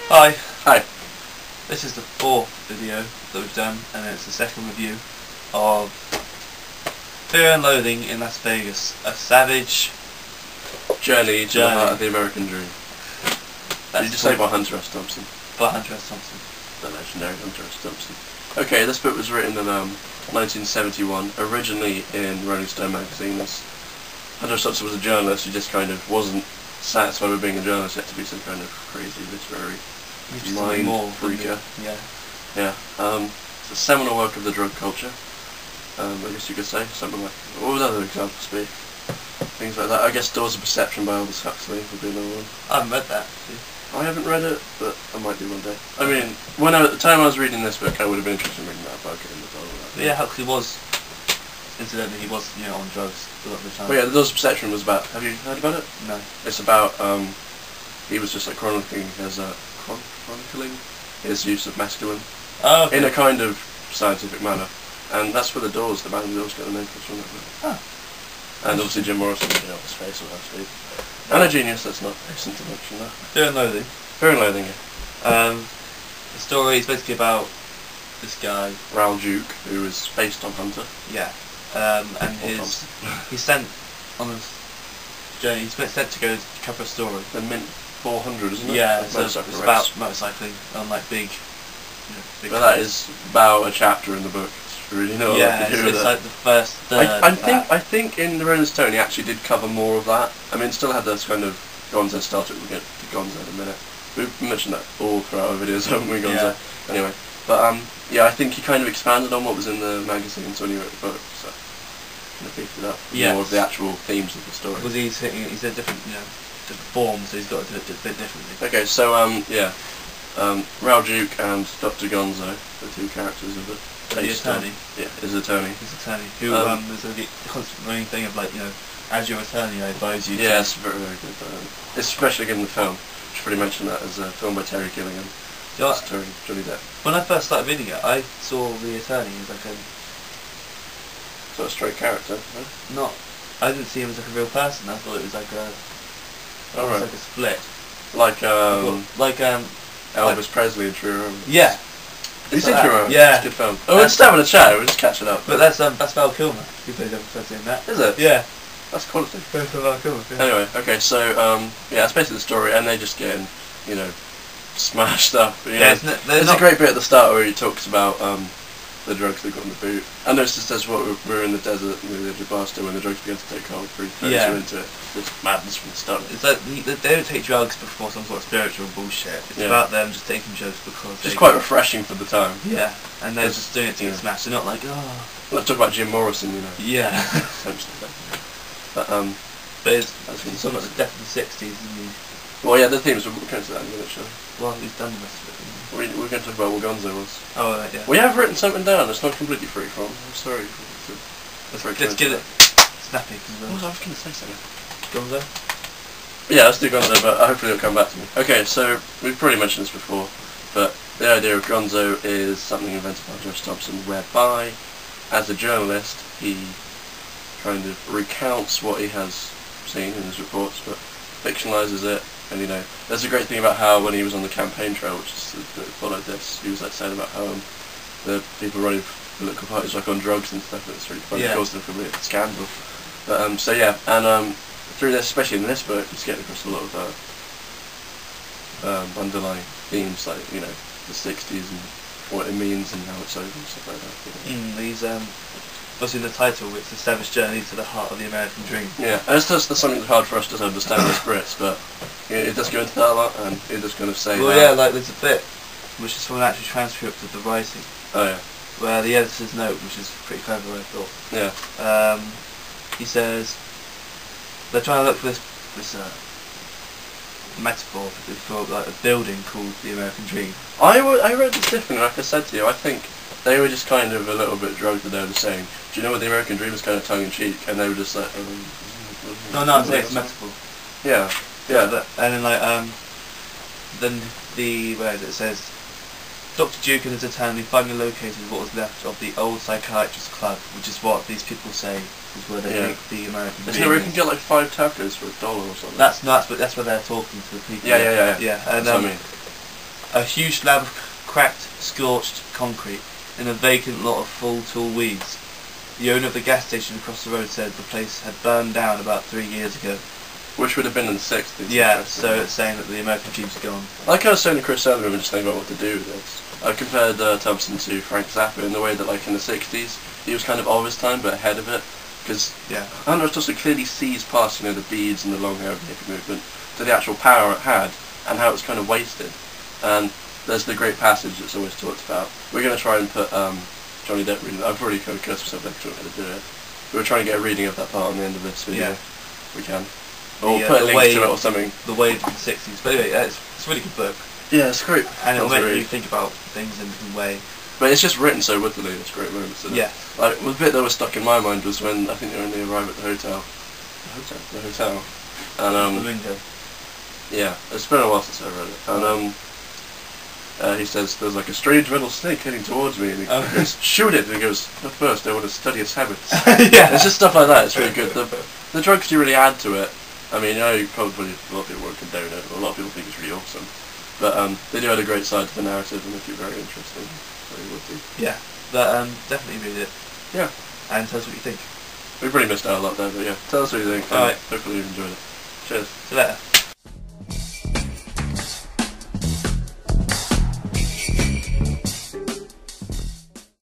Hi. Hi. This is the 4th video that we've done, and it's the second review of Fear and Loathing in Las Vegas, a savage journey to the heart of the American dream. Did you just say by Hunter S. Thompson? By Hunter S. Thompson. The legendary Hunter S. Thompson. Okay, this book was written in 1971, originally in Rolling Stone magazine. Hunter S. Thompson was a journalist who just kind of wasn't satisfied with being a journalist, yet to be some kind of crazy literary mind freaker. Yeah. It's a seminal work of the drug culture. I guess you could say something like. What would other examples be? Things like that. I guess Doors of Perception by Aldous Huxley would be another one. I haven't read that. I haven't read it, but I might do one day. I mean, at the time I was reading this book, I would have been interested in reading that book and all that. Yeah, Huxley was. Incidentally, he was, on drugs a lot of the time. Well, yeah, the Doors of Perception was about. Have you heard about it? No. It's about. He was just like chronicling his use of mescaline in a kind of scientific manner, and that's where the band Doors got the name from it. Oh. And obviously Jim Morrison, his face on that speed. And a genius, that's not decent to mention that. Fear and Loathing. Fear and Loathing, yeah. The story is basically about this guy, Raoul Duke, who is based on Hunter. Yeah. And he's sent on a journey. He's sent to go cover a story. The Mint 400, isn't it? Yeah, like so it's about motorcycling on like big. But that is about a chapter in the book. It's really not. Yeah, it's like the first third. I think in the Rolling Stone he actually did cover more of that. I mean, it still had this kind of Gonzo started. We'll get to Gonzo in a minute. We've mentioned that all throughout our videos, haven't we, Gonzo? Yeah. Anyway, but yeah, I think he kind of expanded on what was in the magazines when he wrote the book. So. Beefed it up. More of the actual themes of the story. Because he's in different, different forms, so he's got to do it a bit differently. Okay, so Raoul Duke and Dr. Gonzo, the two characters of it. The attorney. Yeah, his attorney. His attorney. Who there's a constant running thing of like, as your attorney, I advise you. Yeah, it's very, very good. Especially given the film. I should probably mention that as a film by Terry Gilliam. Starring Johnny Depp. When I first started reading it, I saw the attorney as like a sort of straight character, no? I didn't see him as like a real person. I thought it was like a. Like a split. Like Elvis Presley in True Romance. Yeah. He's in True Romance. Yeah. It's a good film. Oh, we're just having a chat. We're just catching up. But that's Val Kilmer. Who plays Elvis Presley in that? Is it? Yeah. That's quality. Val Kilmer. Yeah. Anyway, okay, so yeah, it's basically the story, and they just getting smashed up. There's a great bit at the start where he talks about the drugs they got in the boot. I noticed this says we're in the desert near the edge of Boston when the drugs began to take hold. Throws you into this madness from the start. It's like they don't take drugs before some sort of spiritual bullshit. It's about them just taking drugs because it's quite refreshing for the time. Yeah, and they're just doing it to get smashed. They're not like, Let's talk about Jim Morrison, Yeah. But it's talking about the death of the 60s. Well, yeah, the themes, we'll come to that in a minute, shall we? Well, he's done the rest of it. We're going to talk about what Gonzo was. Oh, right, yeah. We have written something down, it's not completely free from. I'm sorry. Let's get it snappy. I was going to say something. Gonzo? Yeah, let's do Gonzo, but hopefully it'll come back to me. Okay, so we've probably mentioned this before, but the idea of Gonzo is something invented by Josh Thompson, whereby, as a journalist, he kind of recounts what he has seen in his reports, but fictionalises it. And there's a great thing about how when he was on the campaign trail, which is that followed this, he was like saying about how the people running political parties like on drugs and stuff. It's really funny. It caused a complete scandal. But so yeah, and through this, especially in this book, he's getting across a lot of underlying themes like the 60s and what it means and how it's over and stuff like that. These was in the title, it's a savage journey to the heart of the American dream. Yeah, and it's just something that's hard for us to understand as Brits, but it does go into that a lot, and it does kind of say like there's a bit which is from an actual transcript of the writing. Oh yeah. Where the editor's note, which is pretty clever, I thought. Yeah. He says they're trying to look for this metaphor for like a building called the American Dream. I read this differently. Like I said to you, I think they were just kind of a little bit drugged, and they were just saying, do you know what the American Dream is, kind of tongue-in-cheek, and they were just like... No, I'm saying it's a metaphor. Yeah. And then then where it says, Dr. Duke and his attendant finally located what was left of the old psychiatrist club, which is what these people say is where they make the American Isn't it where you can get like 5 tacos for $1 or something? That's where they're talking to the people. Yeah. And That's what I mean. a huge slab of cracked, scorched concrete in a vacant lot of full tall weeds. The owner of the gas station across the road said the place had burned down about 3 years ago. Which would have been in the 60s. Yeah, so it's saying that the American dream's gone. Like I was saying to Chris earlier, we were just thinking about what to do with this. I compared Thompson to Frank Zappa in the way that, like, in the 60s, he was kind of his time, but ahead of it. Because Andros Tosta clearly sees past, the beads and the long hair of the hippie movement to the actual power it had, and how it was kind of wasted. And there's the great passage that's always talked about. We're going to try and put Johnny Depp reading. I've already kind of cursed myself there because I'm going to do it. We're trying to get a reading of that part on the end of this video. Yeah. We can. Or put a link to it or something. The Wave in the 60s. But anyway, it's a really good book. Yeah, it's great. And it'll make you think about things in a different way. But it's just written so wittily, it's great moments. Yeah. Like, the bit that was stuck in my mind was when I think they arrive at the hotel. The hotel. And, Flamingo. Yeah, it's been a while since I read it. And, he says, there's like a strange metal snake heading towards me, and he goes, shoot it! And he goes, but first I want to study its habits. Yeah. It's just stuff like that, it's really good. The drugs you really add to it. I mean, probably a lot of people won't condone it, a lot of people think it's really awesome. But they do add a great side to the narrative and make it very interesting. Very woody. Yeah, but definitely read it. Yeah. And tell us what you think. We've really missed out a lot there, but yeah. Tell us what you think. Alright. Hopefully you've enjoyed it. Cheers. See you later.